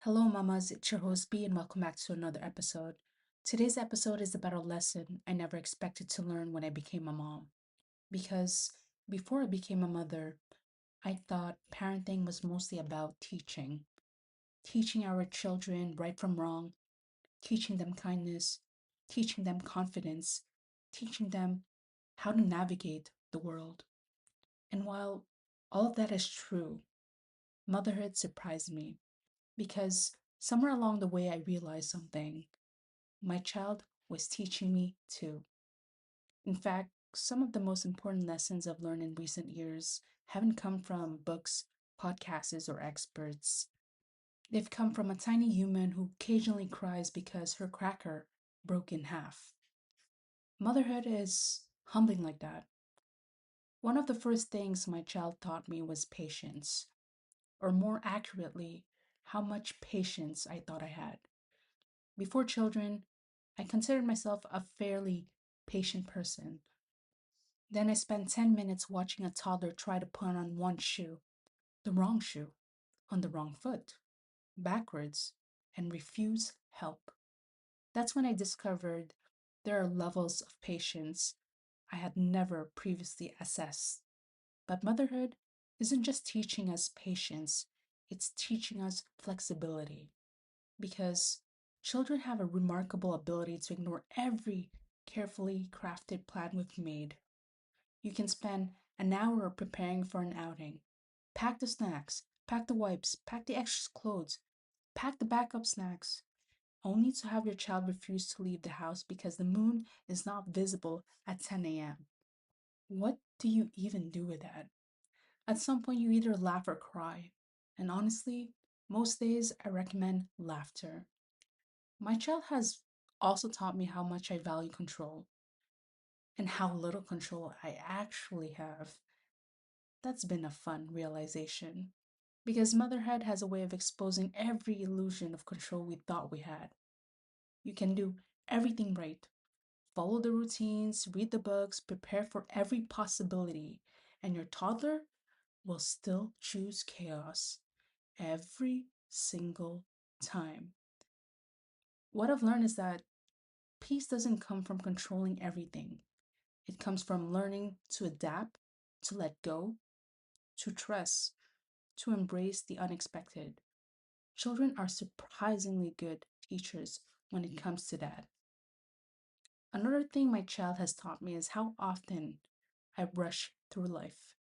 Hello, mamas. It's your host B, and welcome back to another episode. Today's episode is about a lesson I never expected to learn when I became a mom. Because before I became a mother, I thought parenting was mostly about teaching our children right from wrong, teaching them kindness, teaching them confidence, teaching them how to navigate the world. And while all of that is true, motherhood surprised me because somewhere along the way I realized something. My child was teaching me too. In fact, some of the most important lessons I've learned in recent years haven't come from books, podcasts, or experts. They've come from a tiny human who occasionally cries because her cracker broke in half. Motherhood is humbling like that. One of the first things my child taught me was patience, or more accurately, how much patience I thought I had. Before children, I considered myself a fairly patient person. Then I spent 10 minutes watching a toddler try to put on one shoe, the wrong shoe, on the wrong foot, backwards, and refuse help. That's when I discovered there are levels of patience I had never previously assessed. But motherhood isn't just teaching us patience, it's teaching us flexibility. Because children have a remarkable ability to ignore every carefully crafted plan we've made. You can spend an hour preparing for an outing. Pack the snacks, pack the wipes, pack the extra clothes, pack the backup snacks, only to have your child refuse to leave the house because the moon is not visible at 10 a.m. What do you even do with that? At some point, you either laugh or cry. And honestly, most days I recommend laughter. My child has also taught me how much I value control and how little control I actually have. That's been a fun realization. Because motherhood has a way of exposing every illusion of control we thought we had. You can do everything right, follow the routines, read the books, prepare for every possibility, and your toddler will still choose chaos every single time. What I've learned is that peace doesn't come from controlling everything, it comes from learning to adapt, to let go, to trust, to embrace the unexpected. Children are surprisingly good teachers when it comes to that. Another thing my child has taught me is how often I rush through life.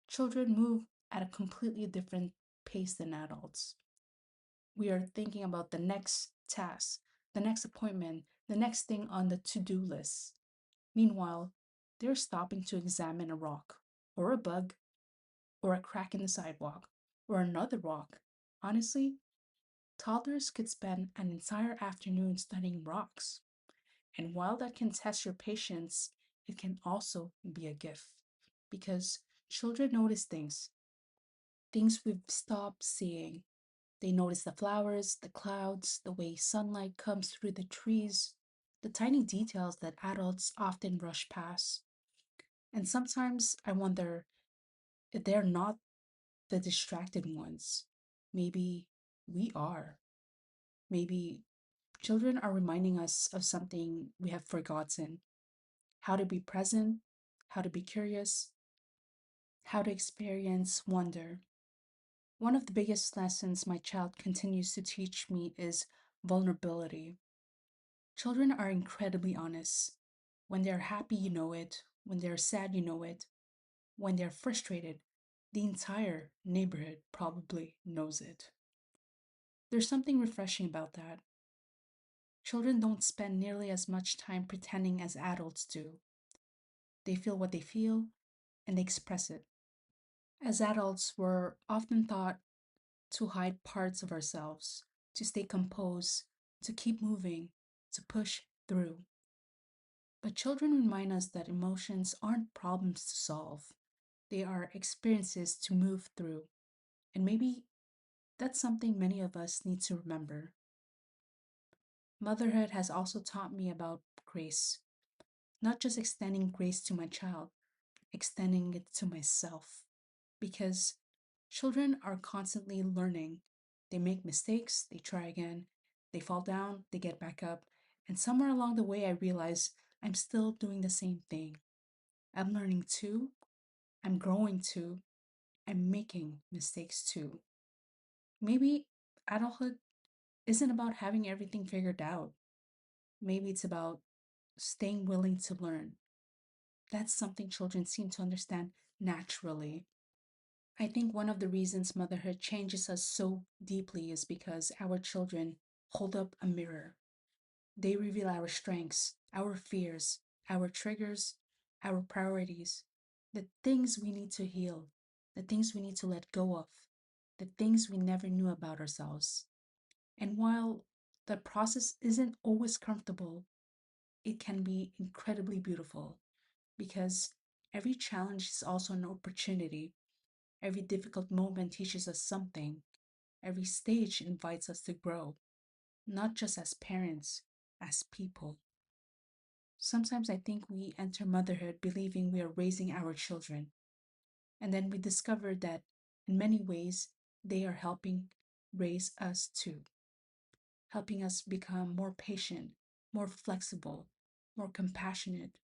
Children move at a completely different pace than adults. We are thinking about the next task, the next appointment, the next thing on the to do list. Meanwhile, they're stopping to examine a rock, or a bug, or a crack in the sidewalk, or another rock. Honestly, toddlers could spend an entire afternoon studying rocks. And while that can test your patience, it can also be a gift. Because children notice things we've stopped seeing. They notice the flowers, the clouds, the way sunlight comes through the trees, the tiny details that adults often rush past. And sometimes I wonder if they're not the distracted ones. Maybe we are. Maybe children are reminding us of something we have forgotten: how to be present, how to be curious, how to experience wonder. One of the biggest lessons my child continues to teach me is vulnerability. Children are incredibly honest. When they're happy, you know it. When they're sad, you know it. When they're frustrated, the entire neighborhood probably knows it. There's something refreshing about that. Children don't spend nearly as much time pretending as adults do. They feel what they feel and they express it. As adults, we're often taught to hide parts of ourselves, to stay composed, to keep moving, to push through. But children remind us that emotions aren't problems to solve, they are experiences to move through. And maybe that's something many of us need to remember. Motherhood has also taught me about grace, not just extending grace to my child, extending it to myself. Because children are constantly learning, They make mistakes, they try again, they fall down, they get back up, and somewhere along the way, I realize I'm still doing the same thing. I'm learning too, I'm growing too, I'm making mistakes too. Maybe adulthood isn't about having everything figured out. Maybe it's about staying willing to learn. That's something children seem to understand naturally. I think one of the reasons motherhood changes us so deeply is because our children hold up a mirror. They reveal our strengths, our fears, our triggers, our priorities, the things we need to heal, the things we need to let go of, the things we never knew about ourselves. And while the process isn't always comfortable, it can be incredibly beautiful because every challenge is also an opportunity. Every difficult moment teaches us something. Every stage invites us to grow, not just as parents, as people. Sometimes I think we enter motherhood believing we are raising our children, and then we discover that in many ways they are helping raise us too, helping us become more patient, more flexible, more compassionate,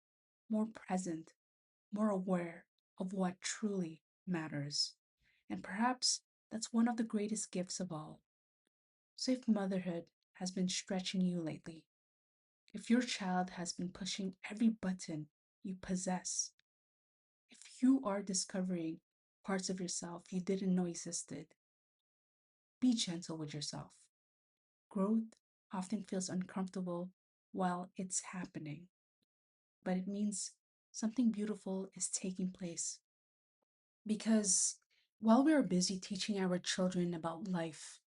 more present, more aware of what truly matters. And perhaps that's one of the greatest gifts of all. So if motherhood has been stretching you lately, if your child has been pushing every button you possess, if you are discovering parts of yourself you didn't know existed, be gentle with yourself. Growth often feels uncomfortable while it's happening, but it means something beautiful is taking place. Because while we are busy teaching our children about life,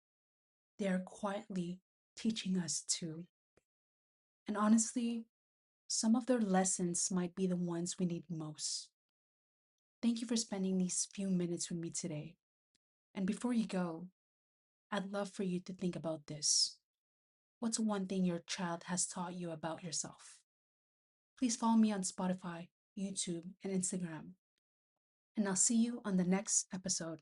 they are quietly teaching us too. And honestly, some of their lessons might be the ones we need most. Thank you for spending these few minutes with me today. And before you go, I'd love for you to think about this. What's one thing your child has taught you about yourself? Please follow me on Spotify, YouTube, and Instagram. And I'll see you on the next episode.